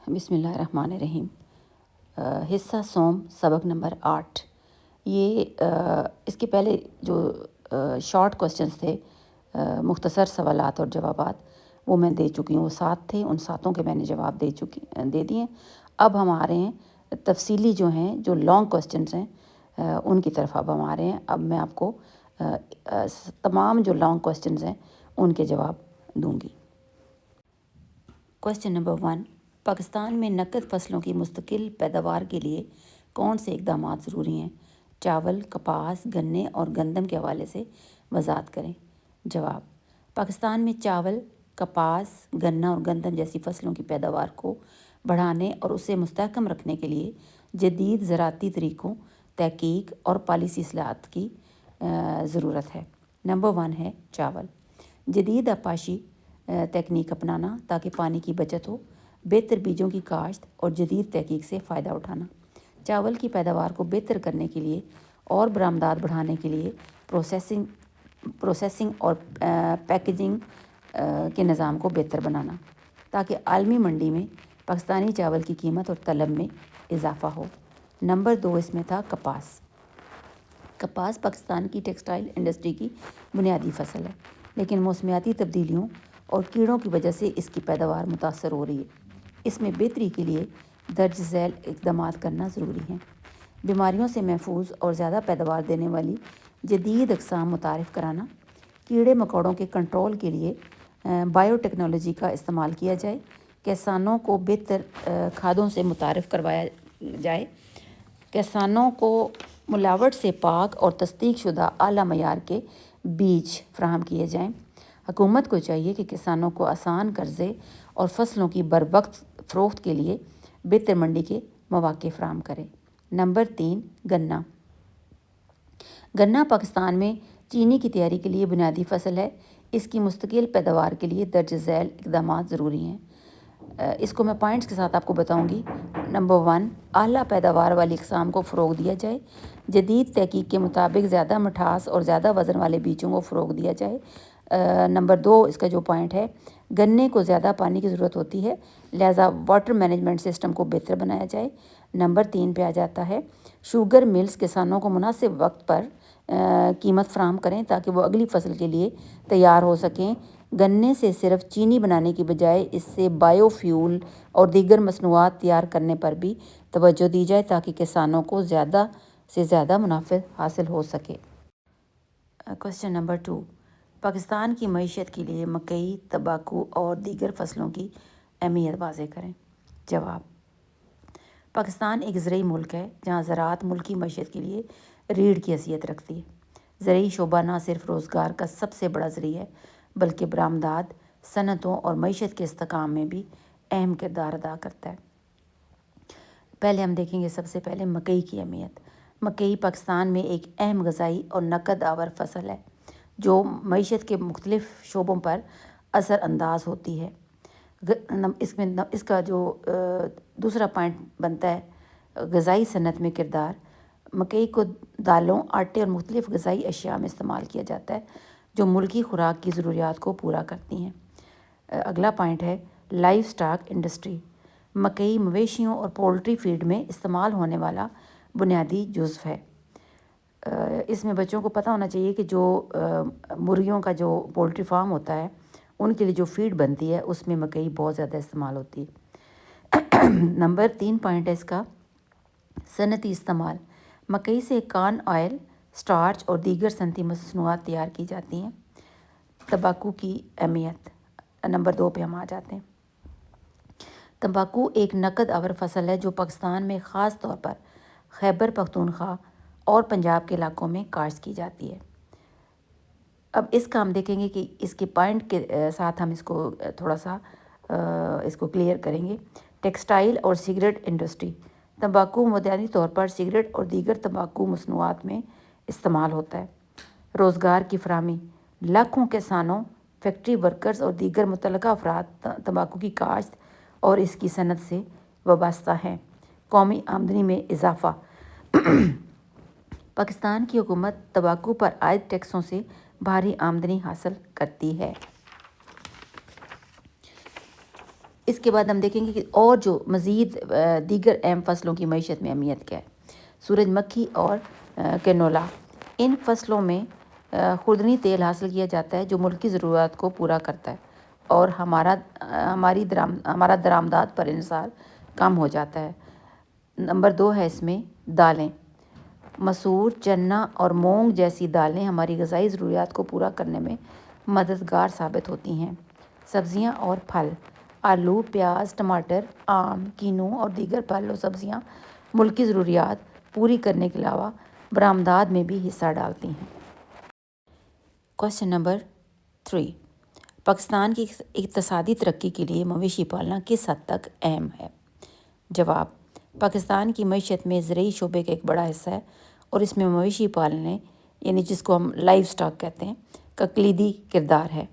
بسم اللہ الرحمن الرحیم۔ حصہ سوم، سبق نمبر 8۔ یہ اس کے پہلے جو شارٹ کوسچنز تھے، مختصر سوالات اور جوابات، وہ میں دے چکی ہوں۔ وہ 7 تھے، ان 7 کے میں نے جواب دے دیے۔ اب ہم آ رہے ہیں تفصیلی جو ہیں، جو لانگ کوسچنز ہیں ان کی طرف اب ہم آ رہے ہیں۔ اب میں آپ کو تمام جو لانگ کوسچنز ہیں ان کے جواب دوں گی۔ کوسچن نمبر 1، پاکستان میں نقد فصلوں کی مستقل پیداوار کے لیے کون سے اقدامات ضروری ہیں؟ چاول، کپاس، گنے اور گندم کے حوالے سے وضاحت کریں۔ جواب: پاکستان میں چاول، کپاس، گنا اور گندم جیسی فصلوں کی پیداوار کو بڑھانے اور اسے مستحکم رکھنے کے لیے جدید زراعتی طریقوں، تحقیق اور پالیسی اصلاحات کی ضرورت ہے۔ نمبر 1 ہے چاول۔ جدید آبپاشی تکنیک اپنانا تاکہ پانی کی بچت ہو، بہتر بیجوں کی کاشت اور جدید تحقیق سے فائدہ اٹھانا۔ چاول کی پیداوار کو بہتر کرنے کے لیے اور برآمدات بڑھانے کے لیے پروسیسنگ اور پیکیجنگ کے نظام کو بہتر بنانا تاکہ عالمی منڈی میں پاکستانی چاول کی قیمت اور طلب میں اضافہ ہو۔ نمبر 2 اس میں تھا کپاس۔ کپاس پاکستان کی ٹیکسٹائل انڈسٹری کی بنیادی فصل ہے، لیکن موسمیاتی تبدیلیوں اور کیڑوں کی وجہ سے اس کی پیداوار متاثر ہو رہی ہے۔ اس میں بہتری کے لیے درج ذیل اقدامات کرنا ضروری ہیں۔ بیماریوں سے محفوظ اور زیادہ پیداوار دینے والی جدید اقسام متعارف کرانا، کیڑے مکوڑوں کے کنٹرول کے لیے بائیو ٹیکنالوجی کا استعمال کیا جائے، کسانوں کو بہتر کھادوں سے متعارف کروایا جائے، کسانوں کو ملاوٹ سے پاک اور تصدیق شدہ اعلیٰ معیار کے بیج فراہم کیے جائیں۔ حکومت کو چاہیے کہ کسانوں کو آسان قرضے اور فصلوں کی بروقت فروخت کے لیے بہتر منڈی کے مواقع فراہم کرے۔ نمبر 3 گنا۔ گنا پاکستان میں چینی کی تیاری کے لیے بنیادی فصل ہے۔ اس کی مستقل پیداوار کے لیے درج ذیل اقدامات ضروری ہیں۔ اس کو میں پوائنٹس کے ساتھ آپ کو بتاؤں گی۔ نمبر 1، اعلیٰ پیداوار والی اقسام کو فروغ دیا جائے۔ جدید تحقیق کے مطابق زیادہ مٹھاس اور زیادہ وزن والے بیجوں کو فروغ دیا جائے۔ نمبر 2 اس کا جو پوائنٹ ہے، گنے کو زیادہ پانی کی ضرورت ہوتی ہے، لہٰذا واٹر مینجمنٹ سسٹم کو بہتر بنایا جائے۔ نمبر 3 پہ آ جاتا ہے، شوگر ملز کسانوں کو مناسب وقت پر قیمت فراہم کریں تاکہ وہ اگلی فصل کے لیے تیار ہو سکیں۔ گنے سے صرف چینی بنانے کی بجائے اس سے بائیو فیول اور دیگر مصنوعات تیار کرنے پر بھی توجہ دی جائے تاکہ کسانوں کو زیادہ سے زیادہ منافع حاصل ہو سکے۔ کوسچن نمبر 2، پاکستان کی معیشت کے لیے مکئی، تمباکو اور دیگر فصلوں کی اہمیت واضح کریں۔ جواب: پاکستان ایک زرعی ملک ہے جہاں زراعت ملکی معیشت کے لیے ریڑھ کی حیثیت رکھتی ہے۔ زرعی شعبہ نہ صرف روزگار کا سب سے بڑا ذریعہ ہے بلکہ برآمدات، صنعتوں اور معیشت کے استحکام میں بھی اہم کردار ادا کرتا ہے۔ پہلے ہم دیکھیں گے سب سے پہلے مکئی کی اہمیت۔ مکئی پاکستان میں ایک اہم غذائی اور نقد آور فصل ہے جو معیشت کے مختلف شعبوں پر اثر انداز ہوتی ہے۔ اس کا جو دوسرا پوائنٹ بنتا ہے غذائی صنعت میں کردار۔ مکئی کو دالوں، آٹے اور مختلف غذائی اشیاء میں استعمال کیا جاتا ہے جو ملکی خوراک کی ضروریات کو پورا کرتی ہیں۔ اگلا پوائنٹ ہے لائف سٹاک انڈسٹری۔ مکئی مویشیوں اور پولٹری فیڈ میں استعمال ہونے والا بنیادی جزو ہے۔ اس میں بچوں کو پتہ ہونا چاہیے کہ جو مرغیوں کا جو پولٹری فارم ہوتا ہے ان کے لیے جو فیڈ بنتی ہے اس میں مکئی بہت زیادہ استعمال ہوتی ہے۔ نمبر 3 پوائنٹ ہے اس کا صنعتی استعمال۔ مکئی سے کارن آئل، سٹارچ اور دیگر صنعتی مصنوعات تیار کی جاتی ہیں۔ تمباکو کی اہمیت۔ نمبر 2 پہ ہم آ جاتے ہیں۔ تمباکو ایک نقد آور فصل ہے جو پاکستان میں خاص طور پر خیبر پختونخوا اور پنجاب کے علاقوں میں کاشت کی جاتی ہے۔ اب اس کا ہم دیکھیں گے کہ اس کے پوائنٹ کے ساتھ ہم اس کو تھوڑا سا اس کو کلیئر کریں گے۔ ٹیکسٹائل اور سگریٹ انڈسٹری۔ تمباکو بنیادی طور پر سگریٹ اور دیگر تمباکو مصنوعات میں استعمال ہوتا ہے۔ روزگار کی فراہمی۔ لاکھوں کسانوں، فیکٹری ورکرز اور دیگر متعلقہ افراد تمباکو کی کاشت اور اس کی صنعت سے وابستہ ہیں۔ قومی آمدنی میں اضافہ۔ پاکستان کی حکومت تمباکو پر عائد ٹیکسوں سے بھاری آمدنی حاصل کرتی ہے۔ اس کے بعد ہم دیکھیں گے کہ اور جو مزید دیگر اہم فصلوں کی معیشت میں اہمیت کیا ہے۔ سورج مکھی اور کینولا، ان فصلوں میں خوردنی تیل حاصل کیا جاتا ہے جو ملک کی ضروریات کو پورا کرتا ہے اور ہمارا درآمدات پر انحصار کم ہو جاتا ہے۔ نمبر 2 ہے اس میں دالیں۔ مسور، چنا اور مونگ جیسی دالیں ہماری غذائی ضروریات کو پورا کرنے میں مددگار ثابت ہوتی ہیں۔ سبزیاں اور پھل، آلو، پیاز، ٹماٹر، آم، کینو اور دیگر پھل و سبزیاں ملک کی ضروریات پوری کرنے کے علاوہ برآمدات میں بھی حصہ ڈالتی ہیں۔ کوسچن نمبر 3، پاکستان کی اقتصادی ترقی کے لیے مویشی پالنا کس حد تک اہم ہے؟ جواب، پاکستان کی معیشت میں زرعی شعبے کا ایک بڑا حصہ ہے اور اس میں مویشی پالنے یعنی جس کو ہم لائیو سٹاک کہتے ہیں کا کلیدی کردار ہے۔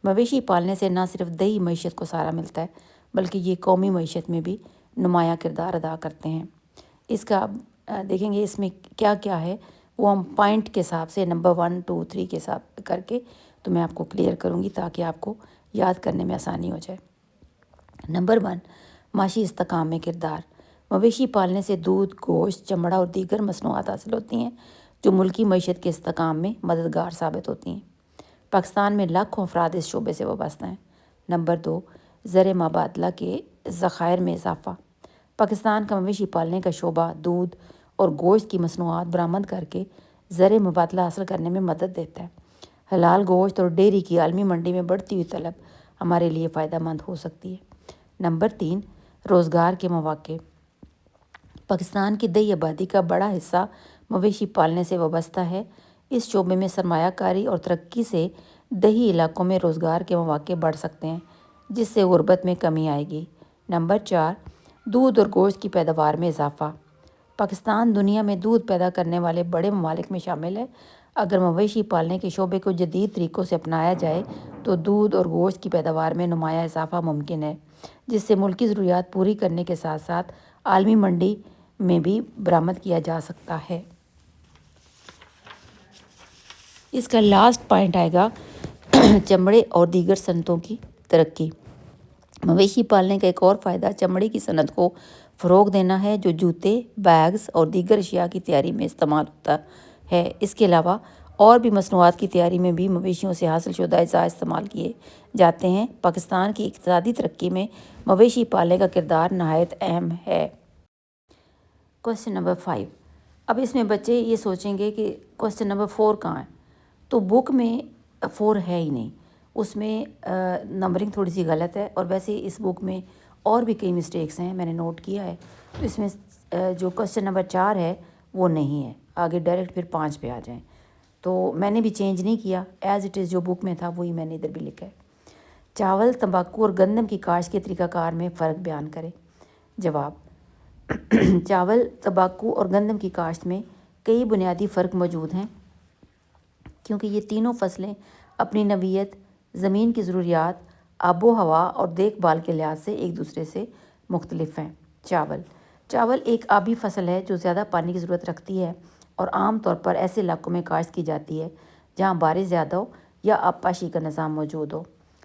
مویشی پالنے سے نہ صرف دیہی معیشت کو سہارا ملتا ہے بلکہ یہ قومی معیشت میں بھی نمایاں کردار ادا کرتے ہیں۔ اس کا دیکھیں گے اس میں کیا کیا ہے وہ ہم پوائنٹ کے حساب سے نمبر 1 2 3 کے حساب کر کے تو میں آپ کو کلیئر کروں گی تاکہ آپ کو یاد کرنے میں آسانی ہو جائے۔ نمبر 1، معاشی استحکام میں کردار۔ مویشی پالنے سے دودھ، گوشت، چمڑا اور دیگر مصنوعات حاصل ہوتی ہیں جو ملکی معیشت کے استحکام میں مددگار ثابت ہوتی ہیں۔ پاکستان میں لاکھوں افراد اس شعبے سے وابستہ ہیں۔ نمبر 2، زر مبادلہ کے ذخائر میں اضافہ۔ پاکستان کا مویشی پالنے کا شعبہ دودھ اور گوشت کی مصنوعات برآمد کر کے زر مبادلہ حاصل کرنے میں مدد دیتا ہے۔ حلال گوشت اور ڈیری کی عالمی منڈی میں بڑھتی ہوئی طلب ہمارے لیے فائدہ مند ہو سکتی ہے۔ نمبر 3، روزگار کے مواقع۔ پاکستان کی دیہی آبادی کا بڑا حصہ مویشی پالنے سے وابستہ ہے۔ اس شعبے میں سرمایہ کاری اور ترقی سے دیہی علاقوں میں روزگار کے مواقع بڑھ سکتے ہیں جس سے غربت میں کمی آئے گی۔ نمبر 4، دودھ اور گوشت کی پیداوار میں اضافہ۔ پاکستان دنیا میں دودھ پیدا کرنے والے بڑے ممالک میں شامل ہے۔ اگر مویشی پالنے کے شعبے کو جدید طریقوں سے اپنایا جائے تو دودھ اور گوشت کی پیداوار میں نمایاں اضافہ ممکن ہے جس سے ملکی ضروریات پوری کرنے کے ساتھ ساتھ عالمی منڈی میں بھی برآمد کیا جا سکتا ہے۔ اس کا لاسٹ پوائنٹ آئے گا چمڑے اور دیگر صنعتوں کی ترقی۔ مویشی پالنے کا ایک اور فائدہ چمڑے کی صنعت کو فروغ دینا ہے جو جوتے، بیگز اور دیگر اشیاء کی تیاری میں استعمال ہوتا ہے۔ اس کے علاوہ اور بھی مصنوعات کی تیاری میں بھی مویشیوں سے حاصل شدہ اجزاء استعمال کیے جاتے ہیں۔ پاکستان کی اقتصادی ترقی میں مویشی پالنے کا کردار نہایت اہم ہے۔ کوسچن نمبر 5، اب اس میں بچے یہ سوچیں گے کہ کوسچن نمبر 4 کہاں ہے؟ تو بک میں 4 ہے ہی نہیں، اس میں نمبرنگ تھوڑی سی غلط ہے اور ویسے اس بک میں اور بھی کئی مسٹیکس ہیں میں نے نوٹ کیا ہے۔ تو اس میں جو کوسچن نمبر 4 ہے وہ نہیں ہے، آگے ڈائریکٹ پھر 5 پہ آ جائیں۔ تو میں نے بھی چینج نہیں کیا، ایز اٹ از جو بک میں تھا وہی میں نے ادھر بھی لکھا ہے۔ چاول، تمباکو اور گندم کی کاشت کے طریقہ کار میں فرق بیان کریں۔ جواب، چاول، تمباکو اور گندم کی کاشت میں کئی بنیادی فرق موجود ہیں کیونکہ یہ تینوں فصلیں اپنی نوعیت، زمین کی ضروریات، آب و ہوا اور دیکھ بھال کے لحاظ سے ایک دوسرے سے مختلف ہیں۔ چاول ایک آبی فصل ہے جو زیادہ پانی کی ضرورت رکھتی ہے اور عام طور پر ایسے علاقوں میں کاشت کی جاتی ہے جہاں بارش زیادہ ہو یا آبپاشی کا نظام موجود ہو۔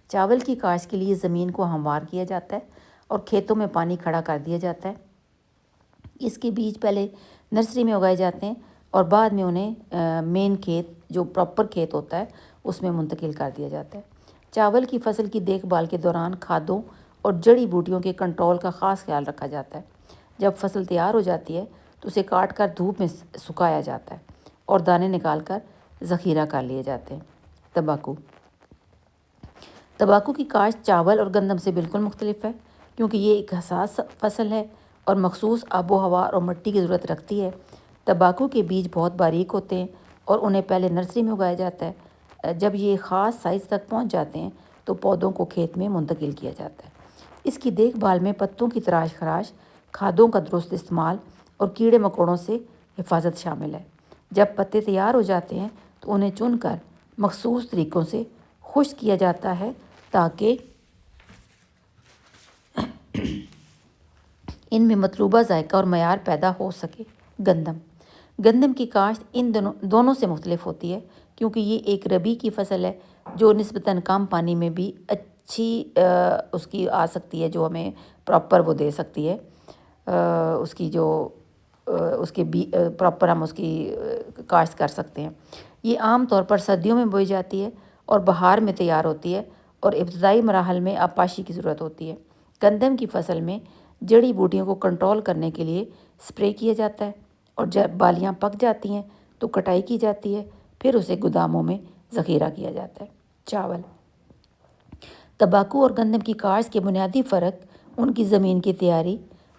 چاول کی کاشت کے لیے زمین کو ہموار کیا جاتا ہے اور کھیتوں میں پانی کھڑا کر دیا جاتا ہے۔ اس کے بیج پہلے نرسری میں اگائے جاتے ہیں اور بعد میں انہیں مین کھیت جو پراپر کھیت ہوتا ہے اس میں منتقل کر دیا جاتا ہے۔ چاول کی فصل کی دیکھ بھال کے دوران کھادوں اور جڑی بوٹیوں کے کنٹرول کا خاص خیال رکھا جاتا ہے۔ جب فصل تیار ہو جاتی ہے تو اسے کاٹ کر دھوپ میں سکھایا جاتا ہے اور دانے نکال کر ذخیرہ کر لیے جاتے ہیں۔ تمباکو کی کاشت چاول اور گندم سے بالکل مختلف ہے کیونکہ یہ ایک حساس فصل ہے اور مخصوص آب و ہوا اور مٹی کی ضرورت رکھتی ہے۔ تمباکو کے بیج بہت باریک ہوتے ہیں اور انہیں پہلے نرسری میں اگایا جاتا ہے۔ جب یہ خاص سائز تک پہنچ جاتے ہیں تو پودوں کو کھیت میں منتقل کیا جاتا ہے۔ اس کی دیکھ بھال میں پتوں کی تراش خراش، کھادوں کا درست استعمال اور کیڑے مکوڑوں سے حفاظت شامل ہے۔ جب پتے تیار ہو جاتے ہیں تو انہیں چن کر مخصوص طریقوں سے خشک کیا جاتا ہے تاکہ ان میں مطلوبہ ذائقہ اور معیار پیدا ہو سکے۔ گندم کی کاشت ان دونوں سے مختلف ہوتی ہے کیونکہ یہ ایک ربیع کی فصل ہے جو نسبتاً کم پانی میں بھی اچھی اس کی آ سکتی ہے جو ہمیں پراپر وہ دے سکتی ہے، اس کی جو اس کے پراپر ہم اس کی کاشت کر سکتے ہیں۔ یہ عام طور پر سردیوں میں بوئی جاتی ہے اور بہار میں تیار ہوتی ہے اور ابتدائی مراحل میں آبپاشی کی ضرورت ہوتی ہے۔ گندم کی فصل میں جڑی بوٹیوں کو کنٹرول کرنے کے لیے سپرے کیا جاتا ہے، اور جب بالیاں پک جاتی ہیں تو کٹائی کی جاتی ہے، پھر اسے گوداموں میں ذخیرہ کیا جاتا ہے۔ چاول، تمباکو اور گندم کی کاشت کے بنیادی فرق ان کی زمین کی تیاری،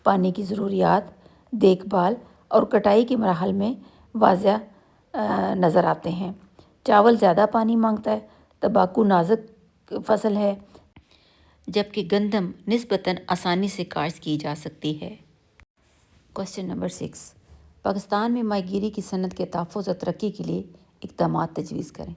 پانی کی ضروریات، دیکھ بھال اور کٹائی کے مراحل میں واضح نظر آتے ہیں۔ چاول زیادہ پانی مانگتا ہے، تمباکو نازک فصل ہے، جبکہ گندم نسبتاً آسانی سے کاشت کی جا سکتی ہے۔ کوسچن نمبر 6، پاکستان میں ماہی گیری کی صنعت کے تحفظ اور ترقی کے لیے اقدامات تجویز کریں۔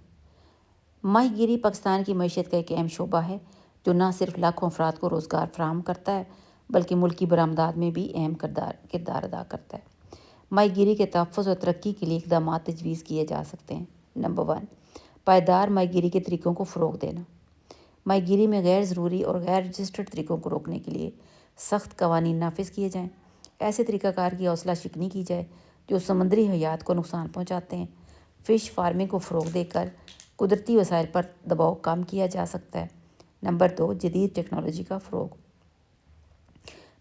ماہی گیری پاکستان کی معیشت کا ایک اہم شعبہ ہے جو نہ صرف لاکھوں افراد کو روزگار فراہم کرتا ہے بلکہ ملکی برآمدات میں بھی اہم کردار ادا کرتا ہے۔ ماہی گیری کے تحفظ اور ترقی کے لیے اقدامات تجویز کیے جا سکتے ہیں۔ نمبر 1، پائیدار ماہی گیری کے طریقوں کو فروغ دینا۔ ماہی گیری میں غیر ضروری اور غیر رجسٹرڈ طریقوں کو روکنے کے لیے سخت قوانین نافذ کیے جائیں۔ ایسے طریقہ کار کی حوصلہ شکنی کی جائے جو سمندری حیات کو نقصان پہنچاتے ہیں۔ فش فارمنگ کو فروغ دے کر قدرتی وسائل پر دباؤ کم کیا جا سکتا ہے۔ نمبر 2، جدید ٹیکنالوجی کا فروغ۔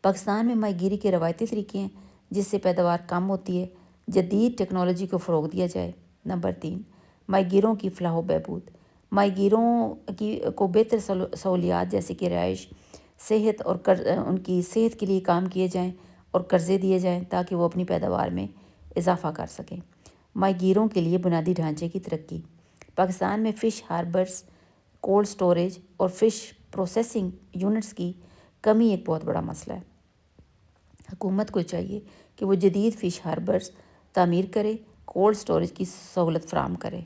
پاکستان میں ماہی گیری کے روایتی طریقے ہیں جس سے پیداوار کم ہوتی ہے، جدید ٹیکنالوجی کو فروغ دیا جائے۔ نمبر 3، ماہی گیروں کی فلاح و بہبود۔ ماہی گیروں کو بہتر سہولیات جیسے کہ رہائش، صحت اور ان کی صحت کے لیے کام کیے جائیں اور قرضے دیے جائیں تاکہ وہ اپنی پیداوار میں اضافہ کر سکیں۔ ماہی گیروں کے لیے بنیادی ڈھانچے کی ترقی۔ پاکستان میں فش ہاربرز، کولڈ سٹوریج اور فش پروسیسنگ یونٹس کی کمی ایک بہت بڑا مسئلہ ہے۔ حکومت کو چاہیے کہ وہ جدید فش ہاربرز تعمیر کرے، کولڈ سٹوریج کی سہولت فراہم کرے۔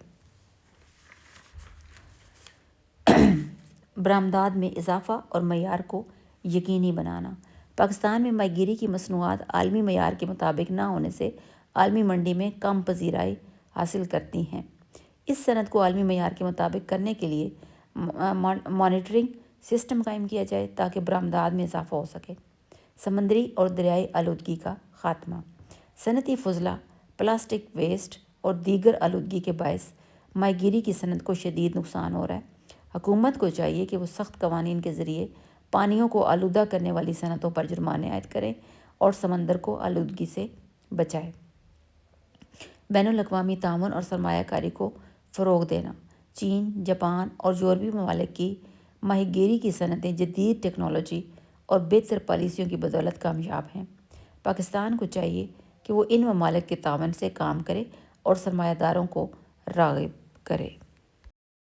برآمدات میں اضافہ اور معیار کو یقینی بنانا۔ پاکستان میں ماہی گیری کی مصنوعات عالمی معیار کے مطابق نہ ہونے سے عالمی منڈی میں کم پذیرائی حاصل کرتی ہیں۔ اس صنعت کو عالمی معیار کے مطابق کرنے کے لیے مانیٹرنگ سسٹم قائم کیا جائے تاکہ برآمدات میں اضافہ ہو سکے۔ سمندری اور دریائی آلودگی کا خاتمہ۔ صنعتی فضلہ، پلاسٹک ویسٹ اور دیگر آلودگی کے باعث ماہی گیری کی صنعت کو شدید نقصان ہو رہا ہے۔ حکومت کو چاہیے کہ وہ سخت قوانین کے ذریعے پانیوں کو آلودہ کرنے والی صنعتوں پر جرمانے عائد کریں اور سمندر کو آلودگی سے بچائے۔ بین الاقوامی تعاون اور سرمایہ کاری کو فروغ دینا۔ چین، جاپان اور یورپی ممالک کی ماہی گیری کی صنعتیں جدید ٹیکنالوجی اور بہتر پالیسیوں کی بدولت کامیاب ہیں۔ پاکستان کو چاہیے کہ وہ ان ممالک کے تعاون سے کام کرے اور سرمایہ داروں کو راغب کرے۔